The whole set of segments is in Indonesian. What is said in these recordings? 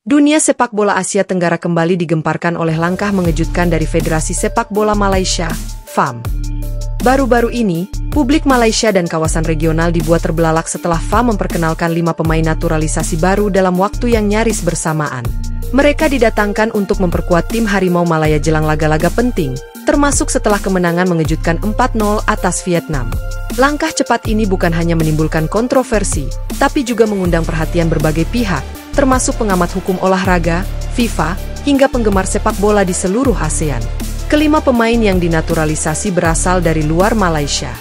Dunia sepak bola Asia Tenggara kembali digemparkan oleh langkah mengejutkan dari Federasi Sepak Bola Malaysia, FAM. Baru-baru ini, publik Malaysia dan kawasan regional dibuat terbelalak setelah FAM memperkenalkan 5 pemain naturalisasi baru dalam waktu yang nyaris bersamaan. Mereka didatangkan untuk memperkuat tim Harimau Malaya jelang laga-laga penting, termasuk setelah kemenangan mengejutkan 4-0 atas Vietnam. Langkah cepat ini bukan hanya menimbulkan kontroversi, tapi juga mengundang perhatian berbagai pihak, termasuk pengamat hukum olahraga, FIFA, hingga penggemar sepak bola di seluruh ASEAN. Kelima pemain yang dinaturalisasi berasal dari luar Malaysia.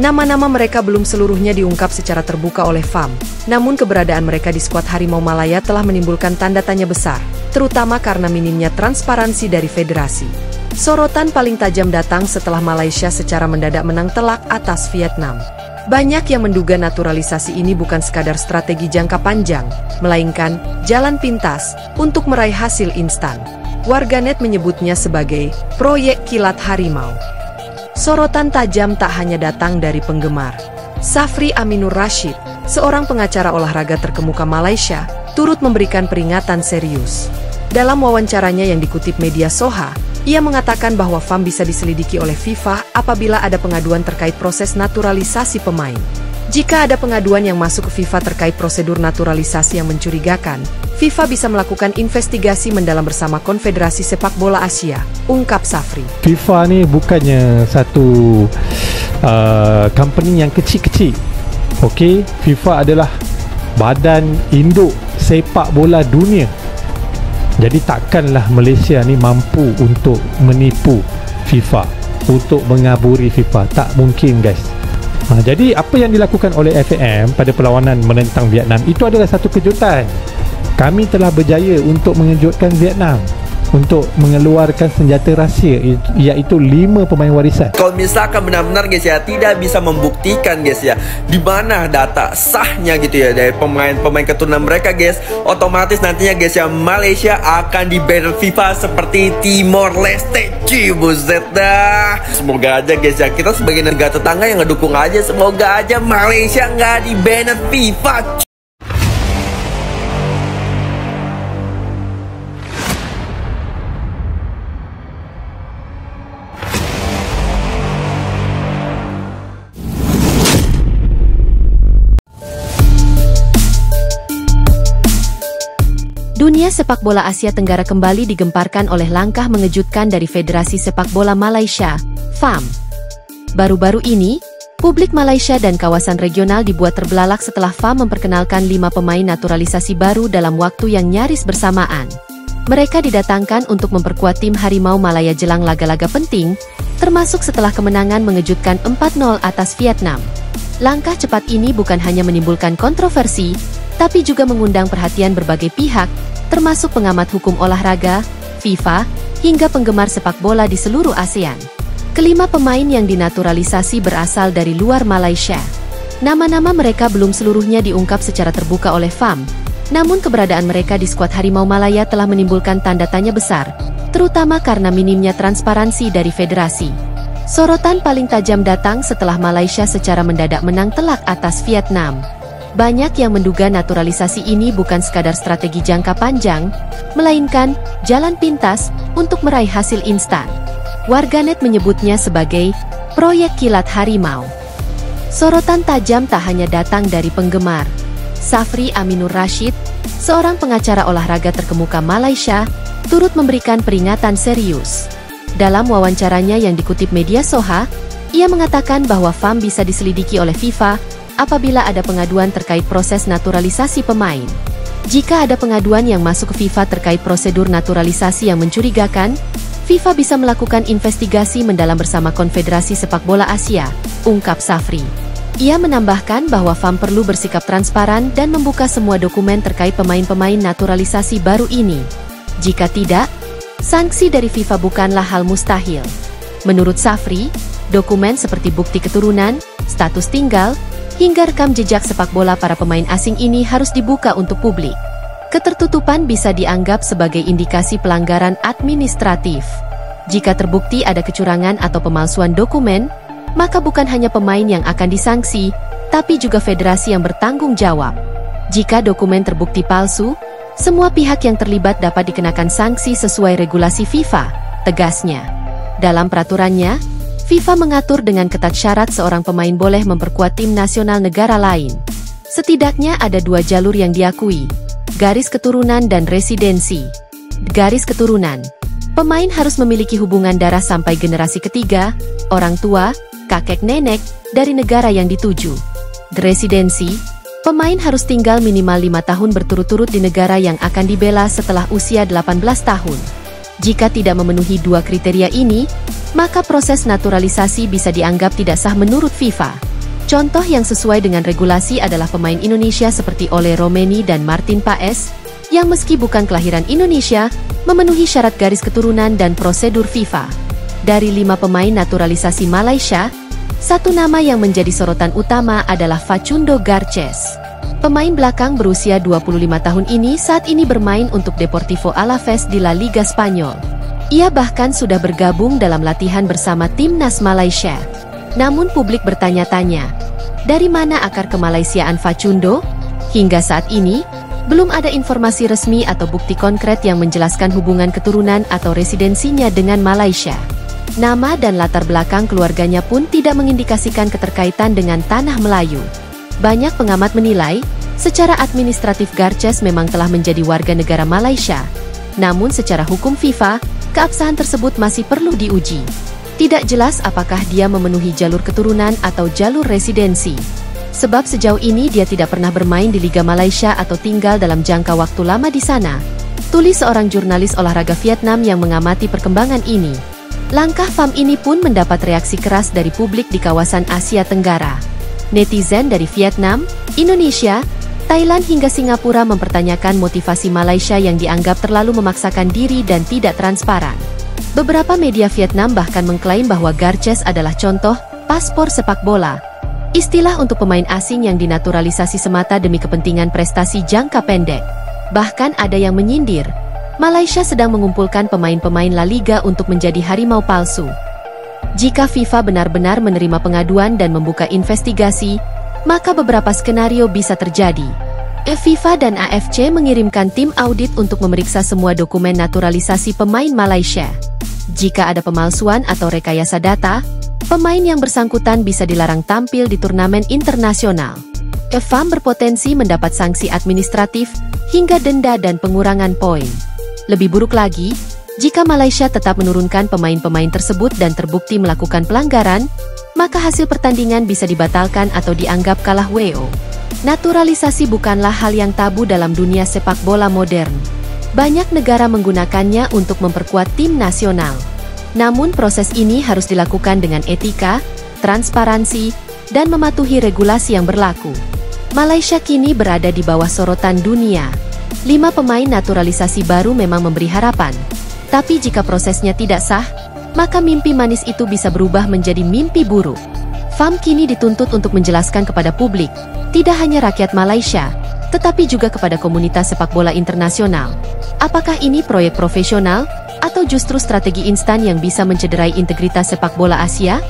Nama-nama mereka belum seluruhnya diungkap secara terbuka oleh FAM, namun keberadaan mereka di skuad Harimau Malaya telah menimbulkan tanda tanya besar, terutama karena minimnya transparansi dari federasi. Sorotan paling tajam datang setelah Malaysia secara mendadak menang telak atas Vietnam. Banyak yang menduga naturalisasi ini bukan sekadar strategi jangka panjang, melainkan jalan pintas untuk meraih hasil instan. Warganet menyebutnya sebagai proyek kilat harimau. Sorotan tajam tak hanya datang dari penggemar. Safri Aminur Rashid, seorang pengacara olahraga terkemuka Malaysia, turut memberikan peringatan serius. Dalam wawancaranya yang dikutip media Soha, ia mengatakan bahwa FAM bisa diselidiki oleh FIFA apabila ada pengaduan terkait proses naturalisasi pemain. Jika ada pengaduan yang masuk ke FIFA terkait prosedur naturalisasi yang mencurigakan, FIFA bisa melakukan investigasi mendalam bersama Konfederasi Sepak Bola Asia, ungkap Safri. FIFA ni bukannya satu company yang kecil-kecil. Okey, FIFA adalah badan induk sepak bola dunia. Jadi takkanlah Malaysia ni mampu untuk menipu FIFA, untuk mengaburi FIFA. Tak mungkin, guys. Jadi apa yang dilakukan oleh FAM pada perlawanan menentang Vietnam itu adalah satu kejutan. Kami telah berjaya untuk mengejutkan Vietnam, untuk mengeluarkan senjata rahsia, iaitu 5 pemain warisan. Kalau misalkan benar-benar guys ya tidak bisa membuktikan guys ya di mana data sahnya gitu ya dari pemain-pemain keturunan mereka guys, otomatis nantinya guys ya Malaysia akan di-ban FIFA seperti Timor Leste. Buset dah. Semoga aja guys ya kita sebagai negara tetangga yang ngedukung aja, semoga aja Malaysia nggak di-ban FIFA. Dunia sepak bola Asia Tenggara kembali digemparkan oleh langkah mengejutkan dari Federasi Sepak Bola Malaysia, FAM. Baru-baru ini, publik Malaysia dan kawasan regional dibuat terbelalak setelah FAM memperkenalkan 5 pemain naturalisasi baru dalam waktu yang nyaris bersamaan. Mereka didatangkan untuk memperkuat tim Harimau Malaya jelang laga-laga penting, termasuk setelah kemenangan mengejutkan 4-0 atas Vietnam. Langkah cepat ini bukan hanya menimbulkan kontroversi, tapi juga mengundang perhatian berbagai pihak, termasuk pengamat hukum olahraga, FIFA, hingga penggemar sepak bola di seluruh ASEAN. Kelima pemain yang dinaturalisasi berasal dari luar Malaysia. Nama-nama mereka belum seluruhnya diungkap secara terbuka oleh FAM, namun keberadaan mereka di skuad Harimau Malaya telah menimbulkan tanda tanya besar, terutama karena minimnya transparansi dari federasi. Sorotan paling tajam datang setelah Malaysia secara mendadak menang telak atas Vietnam. Banyak yang menduga naturalisasi ini bukan sekadar strategi jangka panjang, melainkan jalan pintas untuk meraih hasil instan. Warganet menyebutnya sebagai proyek kilat harimau. Sorotan tajam tak hanya datang dari penggemar. Safri Aminur Rashid, seorang pengacara olahraga terkemuka Malaysia, turut memberikan peringatan serius. Dalam wawancaranya yang dikutip media Soha, ia mengatakan bahwa FAM bisa diselidiki oleh FIFA apabila ada pengaduan terkait proses naturalisasi pemain. Jika ada pengaduan yang masuk ke FIFA terkait prosedur naturalisasi yang mencurigakan, FIFA bisa melakukan investigasi mendalam bersama Konfederasi Sepak Bola Asia, ungkap Safri. Ia menambahkan bahwa FAM perlu bersikap transparan dan membuka semua dokumen terkait pemain-pemain naturalisasi baru ini. Jika tidak, sanksi dari FIFA bukanlah hal mustahil. Menurut Safri, dokumen seperti bukti keturunan, status tinggal, hingga rekam jejak sepak bola para pemain asing ini harus dibuka untuk publik. Ketertutupan bisa dianggap sebagai indikasi pelanggaran administratif. Jika terbukti ada kecurangan atau pemalsuan dokumen, maka bukan hanya pemain yang akan disanksi, tapi juga federasi yang bertanggung jawab. Jika dokumen terbukti palsu, Semua pihak yang terlibat dapat dikenakan sanksi sesuai regulasi FIFA, tegasnya. Dalam peraturannya, FIFA mengatur dengan ketat syarat seorang pemain boleh memperkuat tim nasional negara lain. Setidaknya ada 2 jalur yang diakui, garis keturunan dan residensi. Garis keturunan. Pemain harus memiliki hubungan darah sampai generasi ketiga, orang tua, kakek nenek, dari negara yang dituju. Residensi. Pemain harus tinggal minimal 5 tahun berturut-turut di negara yang akan dibela setelah usia 18 tahun. Jika tidak memenuhi 2 kriteria ini, maka proses naturalisasi bisa dianggap tidak sah menurut FIFA. Contoh yang sesuai dengan regulasi adalah pemain Indonesia seperti Ole Romeni dan Martin Paes, yang meski bukan kelahiran Indonesia, memenuhi syarat garis keturunan dan prosedur FIFA. Dari 5 pemain naturalisasi Malaysia, 1 nama yang menjadi sorotan utama adalah Facundo Garces. Pemain belakang berusia 25 tahun ini saat ini bermain untuk Deportivo Alavés di La Liga Spanyol. Ia bahkan sudah bergabung dalam latihan bersama timnas Malaysia. Namun publik bertanya-tanya, dari mana akar kemalaysiaan Facundo? Hingga saat ini, belum ada informasi resmi atau bukti konkret yang menjelaskan hubungan keturunan atau residensinya dengan Malaysia. Nama dan latar belakang keluarganya pun tidak mengindikasikan keterkaitan dengan tanah Melayu. Banyak pengamat menilai, secara administratif Garces memang telah menjadi warga negara Malaysia. Namun secara hukum FIFA, keabsahan tersebut masih perlu diuji. Tidak jelas apakah dia memenuhi jalur keturunan atau jalur residensi. Sebab sejauh ini dia tidak pernah bermain di Liga Malaysia atau tinggal dalam jangka waktu lama di sana. Tulis seorang jurnalis olahraga Vietnam yang mengamati perkembangan ini. Langkah FAM ini pun mendapat reaksi keras dari publik di kawasan Asia Tenggara. Netizen dari Vietnam, Indonesia, Thailand hingga Singapura mempertanyakan motivasi Malaysia yang dianggap terlalu memaksakan diri dan tidak transparan. Beberapa media Vietnam bahkan mengklaim bahwa Garces adalah contoh paspor sepak bola. Istilah untuk pemain asing yang dinaturalisasi semata demi kepentingan prestasi jangka pendek. Bahkan ada yang menyindir, Malaysia sedang mengumpulkan pemain-pemain La Liga untuk menjadi harimau palsu. Jika FIFA benar-benar menerima pengaduan dan membuka investigasi, maka beberapa skenario bisa terjadi. FIFA dan AFC mengirimkan tim audit untuk memeriksa semua dokumen naturalisasi pemain Malaysia. Jika ada pemalsuan atau rekayasa data, pemain yang bersangkutan bisa dilarang tampil di turnamen internasional. FAM berpotensi mendapat sanksi administratif hingga denda dan pengurangan poin. Lebih buruk lagi, jika Malaysia tetap menurunkan pemain-pemain tersebut dan terbukti melakukan pelanggaran, maka hasil pertandingan bisa dibatalkan atau dianggap kalah WO. Naturalisasi bukanlah hal yang tabu dalam dunia sepak bola modern. Banyak negara menggunakannya untuk memperkuat tim nasional. Namun proses ini harus dilakukan dengan etika, transparansi, dan mematuhi regulasi yang berlaku. Malaysia kini berada di bawah sorotan dunia. 5 pemain naturalisasi baru memang memberi harapan. Tapi jika prosesnya tidak sah, maka mimpi manis itu bisa berubah menjadi mimpi buruk. FAM kini dituntut untuk menjelaskan kepada publik, tidak hanya rakyat Malaysia, tetapi juga kepada komunitas sepak bola internasional. Apakah ini proyek profesional, atau justru strategi instan yang bisa mencederai integritas sepak bola Asia?